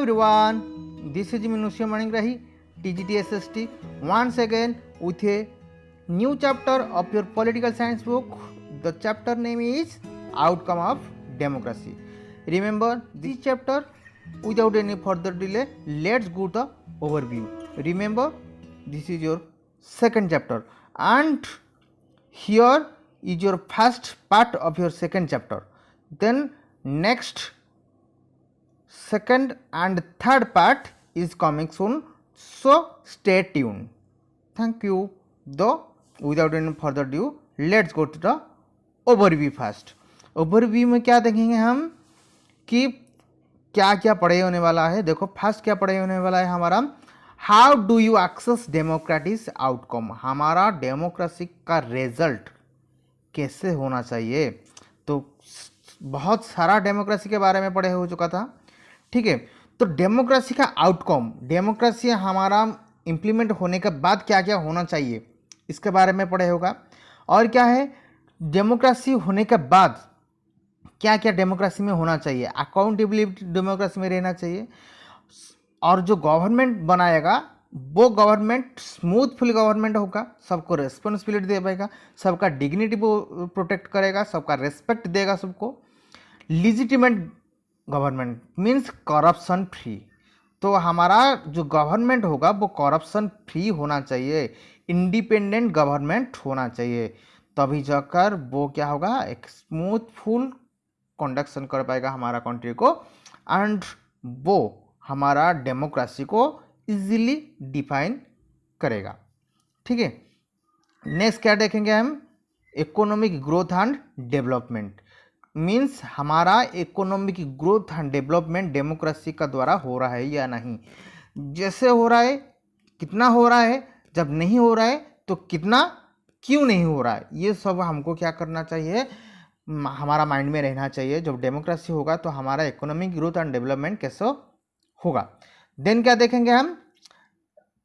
everyone, this is Minusya Maningrahi, TGTSST, once again with a new chapter of your political science book. The chapter name is Outcome of Democracy. Remember this chapter, without any further delay, let's go to the overview. Remember, this is your second chapter, and here is your first part of your second chapter. Then next second and third part is coming soon, so stay tuned. Thank you. Though without any further ado, let's go to the overview first. Overview में क्या देखेंगे हम कि क्या क्या पढ़ाई होने वाला है. देखो फर्स्ट क्या पढ़ाई होने वाला है हमारा, how do you access democratic outcome. हमारा डेमोक्रेसी का रिजल्ट कैसे होना चाहिए. तो बहुत सारा डेमोक्रेसी के बारे में पढ़े हो चुका था, ठीक है. तो डेमोक्रेसी का आउटकम, डेमोक्रेसी हमारा इम्प्लीमेंट होने के बाद क्या क्या होना चाहिए इसके बारे में पढ़े होगा. और क्या है डेमोक्रेसी होने के बाद क्या क्या डेमोक्रेसी में होना चाहिए. अकाउंटेबिलिटी डेमोक्रेसी में रहना चाहिए, और जो गवर्नमेंट बनाएगा वो गवर्नमेंट स्मूथफुल गवर्नमेंट होगा, सबको रेस्पॉन्सिबिलिटी दे पाएगा, सबका डिग्निटी प्रोटेक्ट करेगा, सबका रेस्पेक्ट देगा सबको. Legitimate government means corruption free. तो हमारा जो गवर्नमेंट होगा वो करप्शन फ्री होना चाहिए, इंडिपेंडेंट गवर्नमेंट होना चाहिए. तभी जाकर वो क्या होगा, एक स्मूथफुल कंडक्शन कर पाएगा हमारा कंट्री को, एंड वो हमारा डेमोक्रेसी को इजीली डिफाइन करेगा, ठीक है. नेक्स्ट क्या देखेंगे हम, economic growth and development. Means हमारा economic growth and development democracy का द्वारा हो रहा है या नहीं. जैसे हो रहा है कितना हो रहा है, जब नहीं हो रहा है तो कितना क्यों नहीं हो रहा है, ये सब हमको क्या करना चाहिए, हमारा माइंड में रहना चाहिए. जब डेमोक्रेसी होगा तो हमारा इकोनॉमिक ग्रोथ एंड डेवलपमेंट कैसे होगा. देन क्या देखेंगे हम,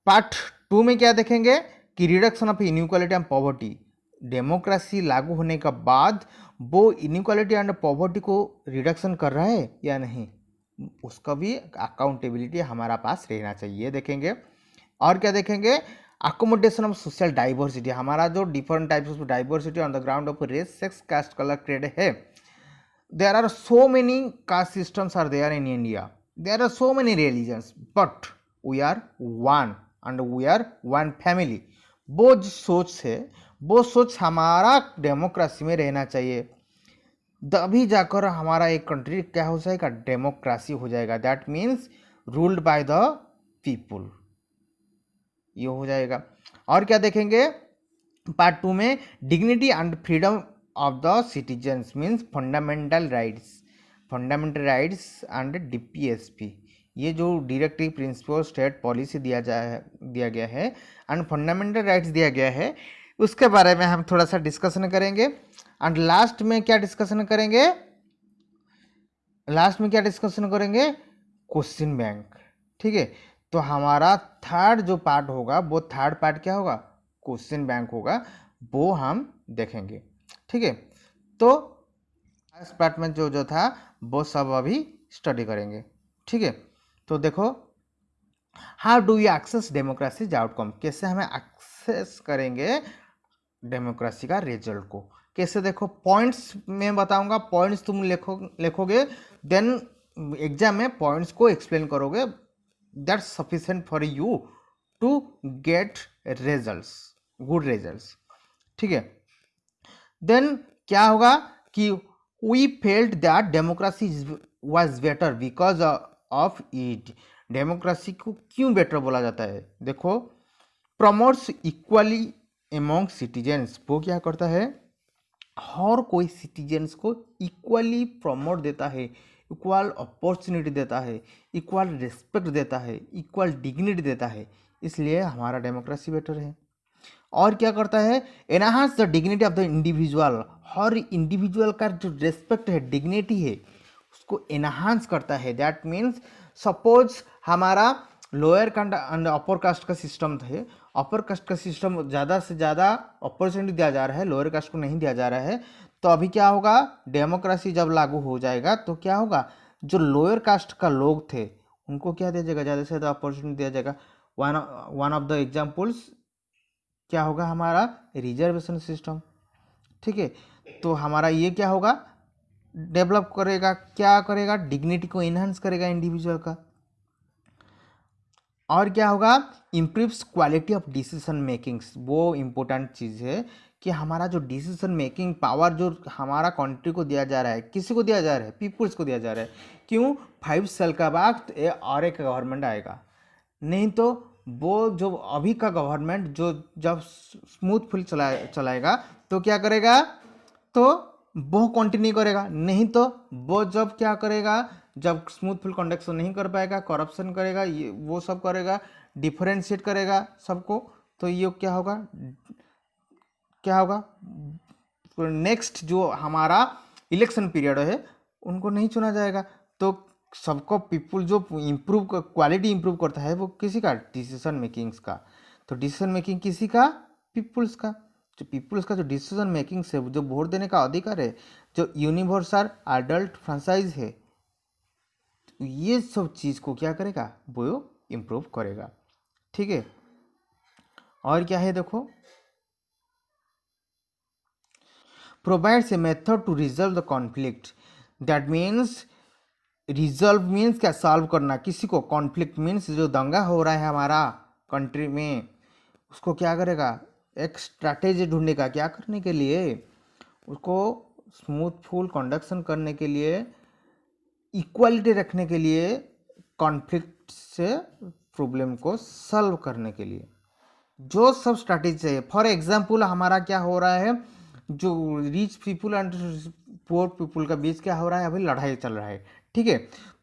पार्ट 2 में क्या देखेंगे कि reduction of inequality and poverty. Democracy लागू होने के बाद वो इनइक्वालिटी एंड पॉवर्टी को रिडक्शन कर रहा है या नहीं, उसका भी अकाउंटेबिलिटी हमारा पास रहना चाहिए, देखेंगे. और क्या देखेंगे, अकोमोडेशन ऑफ सोशल डाइवर्सिटी. हमारा जो different types of diversity on the ground of race, sex, caste, colour, creed है. There are so many caste systems are there in India, there are so many religions, but we are one and we are one family. वो जो सोच है वो सोच हमारा democracy में रहना चाहिए, तभी जाकर हमारा एक कंट्री क्या हो जाएगा, डेमोक्रेसी हो जाएगा. That means ruled by the people, ये हो जाएगा. और क्या देखेंगे पार्ट 2 में, dignity and freedom of the citizens means fundamental rights and DPSP. ये जो डायरेक्टिव प्रिंसिपल स्टेट पॉलिसी दिया गया है एंड फंडामेंटल राइट्स दिया गया है, उसके बारे में हम थोड़ा सा डिस्कशन करेंगे. एंड लास्ट में क्या डिस्कशन करेंगे, क्वेश्चन बैंक, ठीक है. तो हमारा थर्ड जो पार्ट होगा वो थर्ड पार्ट क्या होगा, क्वेश्चन बैंक होगा, वो हम देखेंगे, ठीक है. तो इस पार्ट में जो था वो सब अभी स्टडी करेंगे, ठीक है. तो देखो, how do you access democracy outcome. कैसे हमें एक्सेस करेंगे डेमोक्रेसी का रिजल्ट को, कैसे. देखो पॉइंट्स में बताऊंगा, पॉइंट्स तुम लिखोगे, देन एग्जाम में पॉइंट्स को एक्सप्लेन करोगे. That's sufficient for you to get results, good results, ठीक है. Then क्या होगा कि we felt that democracy was better because of it. Democracy को क्यों बेटर बोला जाता है, देखो, प्रमोट्स इक्वली एमोंग सिटीजन्स. वो क्या करता है, हर कोई सिटीजन्स को इक्वली प्रमोट देता है, इक्वल अपॉर्चुनिटी देता है, इक्वल रिस्पेक्ट देता है, इक्वल डिग्निटी देता है. इसलिए हमारा डेमोक्रेसी बेटर है. और क्या करता है, enhance the dignity of the individual. Her individual का जो रिस्पेक्ट है, डिग्निटी है, उसको एनहांस करता है. दैट मीन्स सपोज हमारा lower caste and upper caste का सिस्टम है, अपर कास्ट का सिस्टम ज़्यादा से ज़्यादा अपॉर्चुनिटी दिया जा रहा है, लोअर कास्ट को नहीं दिया जा रहा है. तो अभी क्या होगा, डेमोक्रेसी जब लागू हो जाएगा तो क्या होगा, जो लोअर कास्ट का लोग थे उनको क्या दिया जाएगा, ज़्यादा से ज़्यादा अपॉर्चुनिटी दिया जाएगा। वन ऑफ द एग्जाम्पल्स क्या होगा हमारा, रिजर्वेशन सिस्टम। ठीक है, तो हमारा ये क्या होगा, डेवलप करेगा, क्या करेगा, डिग्निटी को इन्हांस करेगा इंडिविजुअल का। और क्या होगा, improves quality of decision makings. वो इम्पोर्टेंट चीज़ है कि हमारा जो डिसीजन मेकिंग पावर जो हमारा कंट्री को दिया जा रहा है, किसी को दिया जा रहा है, पीपुल्स को दिया जा रहा है। क्यों, 5 साल का बाद और एक गवर्नमेंट आएगा, नहीं तो वो जो अभी का गवर्नमेंट जो जब स्मूथफुल चलाएगा तो क्या करेगा, तो वो कंटिन्यू करेगा, नहीं तो वो जब क्या करेगा, जब स्मूथफुल कंडक्शन नहीं कर पाएगा, करप्शन करेगा, ये वो सब करेगा, डिफरेंशिएट करेगा सबको, तो ये क्या होगा, क्या होगा, नेक्स्ट जो हमारा इलेक्शन पीरियड है उनको नहीं चुना जाएगा। तो सबको पीपुल जो इम्प्रूव क्वालिटी इम्प्रूव करता है वो किसी का, डिसीजन मेकिंग्स का। तो डिसीजन मेकिंग किसी का, पीपुल्स का। जो पीपुल्स का जो डिसीजन मेकिंग से जो वोट देने का अधिकार है, जो यूनिवर्सल अडल्ट फ्रेंचाइज है, तो ये सब चीज़ को क्या करेगा, वो इम्प्रूव करेगा। ठीक है, और क्या है देखो, provides a method to resolve the conflict. That means, resolve means क्या, सॉल्व करना किसी को, कॉन्फ्लिक्ट मीन्स जो दंगा हो रहा है हमारा कंट्री में, उसको क्या करेगा, एक स्ट्रैटेजी ढूंढेगा, क्या करने के लिए, उसको स्मूथफुल कंडक्शन करने के लिए, इक्वालिटी रखने के लिए, कॉन्फ्लिक्ट से प्रॉब्लम को सॉल्व करने के लिए जो सब स्ट्रैटेजी चाहिए। फॉर एग्जाम्पल हमारा क्या हो रहा है, जो rich people and poor people का बीच क्या हो रहा है, अभी लड़ाई चल रहा है। ठीक है,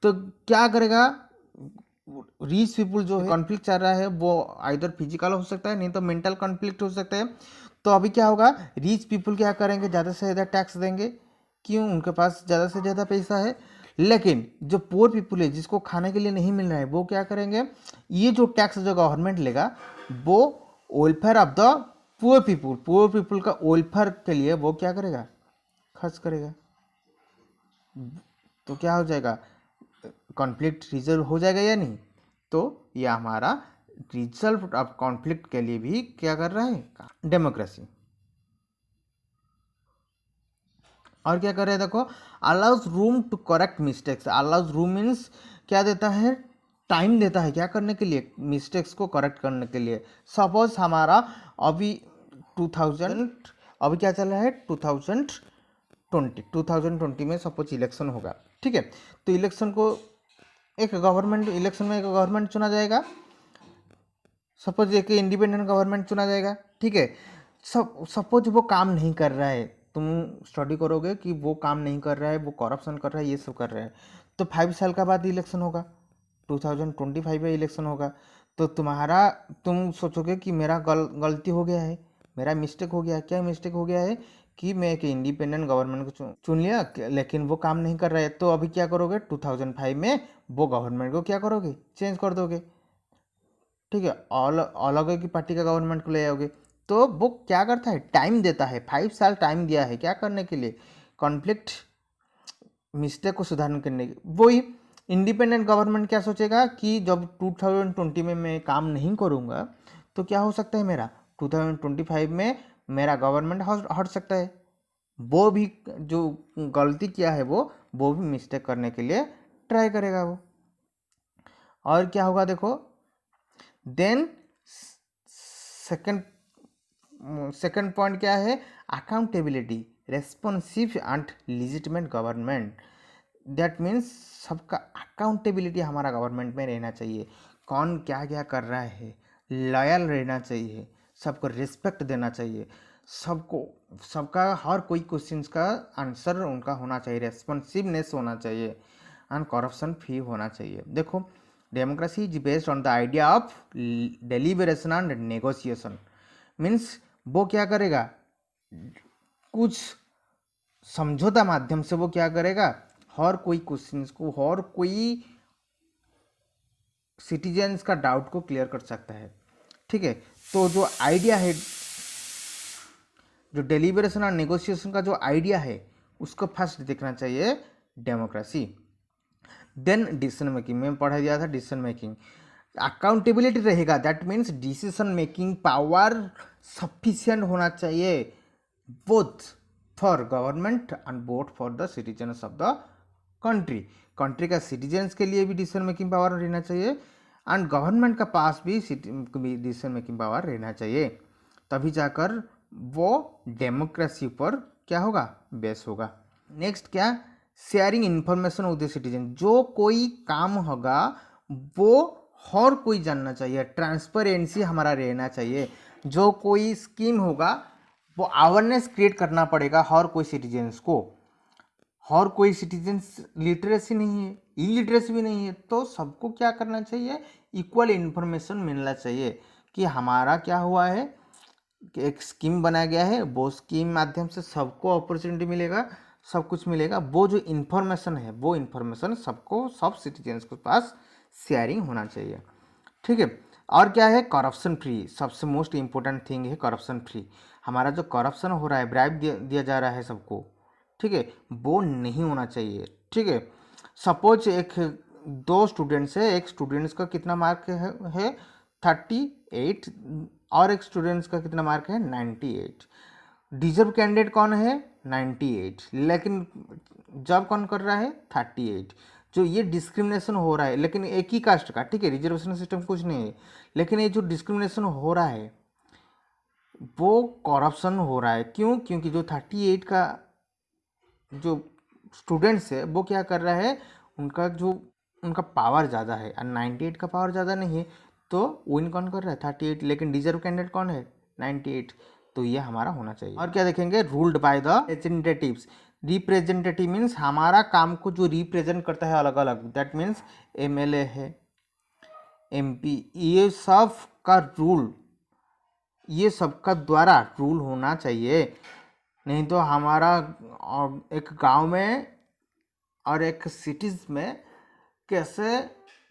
तो क्या करेगा, रिच पीपुल जो है कॉन्फ्लिक्ट चल रहा है वो आइदर फिजिकल हो सकता है, नहीं तो मेंटल कॉन्फ्लिक्ट हो सकता है। तो अभी क्या होगा, रिच पीपुल क्या करेंगे, ज़्यादा से ज़्यादा टैक्स देंगे, क्यों, उनके पास ज़्यादा से ज़्यादा पैसा है। लेकिन जो पुअर पीपुल है, जिसको खाने के लिए नहीं मिल रहा है, वो क्या करेंगे, ये जो टैक्स जो गवर्नमेंट लेगा वो welfare of the poor people का वेलफेयर के लिए वो क्या करेगा, खर्च करेगा। तो क्या हो जाएगा, कॉन्फ्लिक्ट रिजल्व हो जाएगा या नहीं। तो यह हमारा रिजल्व ऑफ कॉन्फ्लिक्ट के लिए भी क्या कर रहा है, डेमोक्रेसी। और क्या कर रहे हैं देखो, allows room to correct mistakes. Allows room means क्या देता है, टाइम देता है, क्या करने के लिए, मिस्टेक्स को करेक्ट करने के लिए। सपोज हमारा अभी 2000 अभी क्या चल रहा है, 2020 में सपोज इलेक्शन होगा। ठीक है, तो इलेक्शन को एक गवर्नमेंट, इलेक्शन में एक गवर्नमेंट चुना जाएगा, सपोज एक इंडिपेंडेंट गवर्नमेंट चुना जाएगा। ठीक है, सपोज वो काम नहीं कर रहा है, तुम स्टडी करोगे कि वो काम नहीं कर रहा है, वो करप्शन कर रहा है, ये सब कर रहा है, तो 5 साल का बाद इलेक्शन होगा, 2025 में इलेक्शन होगा। तो तुम सोचोगे कि मेरा गलती हो गया है, मेरा मिस्टेक हो गया है। क्या मिस्टेक हो गया है कि मैं एक इंडिपेंडेंट गवर्नमेंट को चुन लिया, लेकिन वो काम नहीं कर रहा है। तो अभी क्या करोगे, 2005 में वो गवर्नमेंट को क्या करोगे, चेंज कर दोगे। ठीक है, अलग की पार्टी का गवर्नमेंट को ले आओगे। तो वो क्या करता है, टाइम देता है, 5 साल टाइम दिया है, क्या करने के लिए, कॉन्फ्लिक्ट मिस्टेक को सुधारने करने के। वही इंडिपेंडेंट गवर्नमेंट क्या सोचेगा कि जब 2020 में मैं काम नहीं करूँगा तो क्या हो सकता है, मेरा 2025 में मेरा गवर्नमेंट हट सकता है। वो भी जो गलती किया है वो भी मिस्टेक करने के लिए ट्राई करेगा वो। और क्या होगा देखो, देन सेकंड पॉइंट क्या है, accountability, responsive and legitimate government. That means सबका अकाउंटेबिलिटी हमारा गवर्नमेंट में रहना चाहिए, कौन क्या क्या कर रहा है, लॉयल रहना चाहिए, सबको रिस्पेक्ट देना चाहिए, सबका हर कोई क्वेश्चंस का आंसर उनका होना चाहिए, रेस्पॉन्सिवनेस होना चाहिए एंड करप्शन फ्री होना चाहिए। देखो, democracy is based on the idea of deliberation and negotiation. Means वो क्या करेगा, कुछ समझौता माध्यम से वो क्या करेगा, हर कोई क्वेश्चंस को, हर कोई सिटीजन्स का डाउट को क्लियर कर सकता है। ठीक है, तो जो आइडिया है, जो डेलिबरेशन और नेगोशिएशन का जो आइडिया है, उसको फर्स्ट देखना चाहिए डेमोक्रेसी। देन डिसीजन मेकिंग में पढ़ा दिया था, डिसीजन मेकिंग अकाउंटेबिलिटी रहेगा, that means decision making power sufficient होना चाहिए both for government and both for the citizens of the country. Country का सिटीजन्स के लिए भी डिसीजन मेकिंग पावर रहना चाहिए एंड गवर्नमेंट का पास भी डिसीजन मेकिंग पावर रहना चाहिए, तभी जाकर वो डेमोक्रेसी पर क्या होगा, बेस होगा। नेक्स्ट क्या, sharing information with the citizen, जो कोई काम होगा वो हर कोई जानना चाहिए, ट्रांसपेरेंसी हमारा रहना चाहिए। जो कोई स्कीम होगा वो अवेयरनेस क्रिएट करना पड़ेगा हर कोई सिटीजन्स को। हर कोई सिटीजन्स लिटरेसी नहीं है, इलिटरेसी भी नहीं है, तो सबको क्या करना चाहिए, इक्वल इन्फॉर्मेशन मिलना चाहिए कि हमारा क्या हुआ है, कि एक स्कीम बनाया गया है, वो स्कीम माध्यम से सबको अपॉर्चुनिटी मिलेगा, सब कुछ मिलेगा। वो जो इन्फॉर्मेशन है वो इन्फॉर्मेशन सबको, सब सिटीजन्स के पास शेयरिंग होना चाहिए, ठीक है। और क्या है, करप्शन फ्री, सबसे मोस्ट इम्पोर्टेंट थिंग है करप्शन फ्री। हमारा जो करप्शन हो रहा है, ब्राइब दिया जा रहा है सबको, ठीक है, वो नहीं होना चाहिए, ठीक है। सपोज एक दो स्टूडेंट्स है, एक स्टूडेंट्स का कितना मार्क है 38 और एक स्टूडेंट्स का कितना मार्क है 98। डिजर्व कैंडिडेट कौन है 98, लेकिन जॉब कौन कर रहा है 38। जो ये डिस्क्रिमिनेशन हो रहा है, लेकिन एक ही कास्ट का, ठीक है, रिजर्वेशन सिस्टम कुछ नहीं है, लेकिन ये जो डिस्क्रिमिनेशन हो रहा है वो करप्शन हो रहा है। क्यों? क्योंकि जो 38 का जो स्टूडेंट्स है वो क्या कर रहा है, उनका पावर ज़्यादा है और 98 का पावर ज़्यादा नहीं है, तो विन कौन कर रहा है 38, लेकिन डिजर्व कैंडिडेट कौन है 98। तो ये हमारा होना चाहिए। और क्या देखेंगे, ruled by the representatives. Representative means हमारा काम को जो रिप्रेजेंट करता है अलग अलग, दैट मीन्स एमएलए है, एमपी, ये सब का रूल, ये सबका द्वारा रूल होना चाहिए। नहीं तो हमारा एक गांव में और एक सिटीज़ में कैसे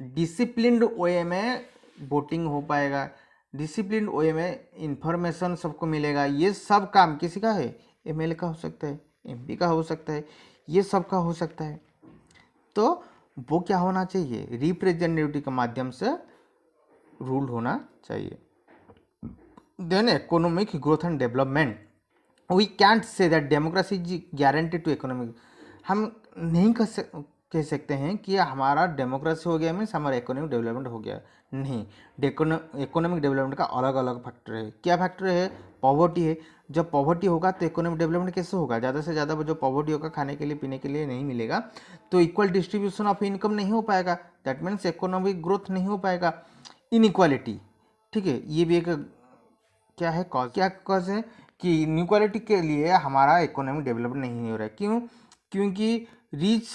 डिसिप्लिन्ड वे में वोटिंग हो पाएगा, डिसिप्लिन्ड वे में इंफॉर्मेशन सबको मिलेगा। ये सब काम किसी का है, एमएलए का हो सकता है, एमपी का हो सकता है, ये सब का हो सकता है। तो वो क्या होना चाहिए, रिप्रेजेंटेटिव के माध्यम से रूल होना चाहिए। Then economic growth and development, we can't say that democracy is guaranteed to economic. हम नहीं कह सकते हैं कि हमारा डेमोक्रेसी हो गया मीन्स हमारा इकोनॉमिक डेवलपमेंट हो गया, नहीं। इकोनॉमिक डेवलपमेंट का अलग अलग फैक्टर है। क्या फैक्टर है, पॉवर्टी है। जब पॉवर्टी होगा तो इकोनॉमिक डेवलपमेंट कैसे होगा, ज़्यादा से ज़्यादा जो पॉवर्टी होगा खाने के लिए पीने के लिए नहीं मिलेगा, तो इक्वल डिस्ट्रीब्यूशन ऑफ इनकम नहीं हो पाएगा, दैट मीन्स इकोनॉमिक ग्रोथ नहीं हो पाएगा। इनइक्वालिटी, ठीक है, ये भी एक क्या है कॉज, क्या कॉज है कि इनइक्वालिटी के लिए हमारा इकोनॉमिक डेवलपमेंट नहीं हो रहा है। क्यों? क्योंकि rich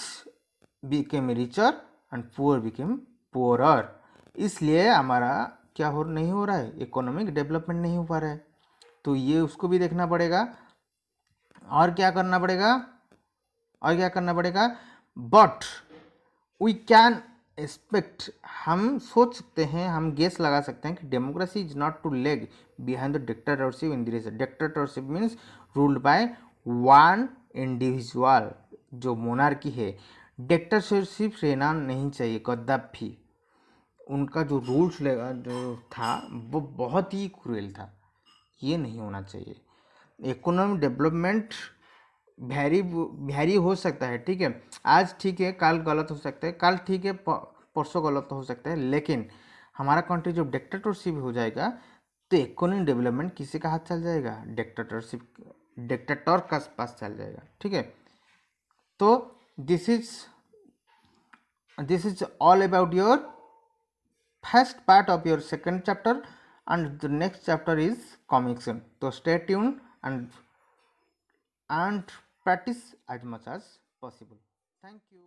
became richer and poor became poorer, इसलिए हमारा क्या नहीं हो रहा है, इकोनॉमिक डेवलपमेंट नहीं हो पा रहा है। तो ये उसको भी देखना पड़ेगा। और क्या करना पड़ेगा, बट वी कैन एक्सपेक्ट, हम सोच सकते हैं, हम गेस लगा सकते हैं कि democracy is not to lag behind the dictatorship in this. Dictatorship means ruled by one individual, जो मोनार्की है। डिक्टेटरशिप रहना नहीं चाहिए कदापि। उनका जो रूल्स जो था वो बहुत ही क्रूएल था, ये नहीं होना चाहिए। इकोनॉमिक डेवलपमेंट वेरी हो सकता है, ठीक है, आज ठीक है कल गलत हो सकता है, कल ठीक है परसों गलत हो सकता है, लेकिन हमारा कंट्री जब डिक्टेटरशिप हो जाएगा तो इकोनॉमिक डेवलपमेंट किसी का हाथ चल जाएगा, डिक्टेटर का पास चल जाएगा, ठीक है। तो this is all about your first part of your second chapter and the next chapter is coming soon. So stay tuned and practice as much as possible. Thank you.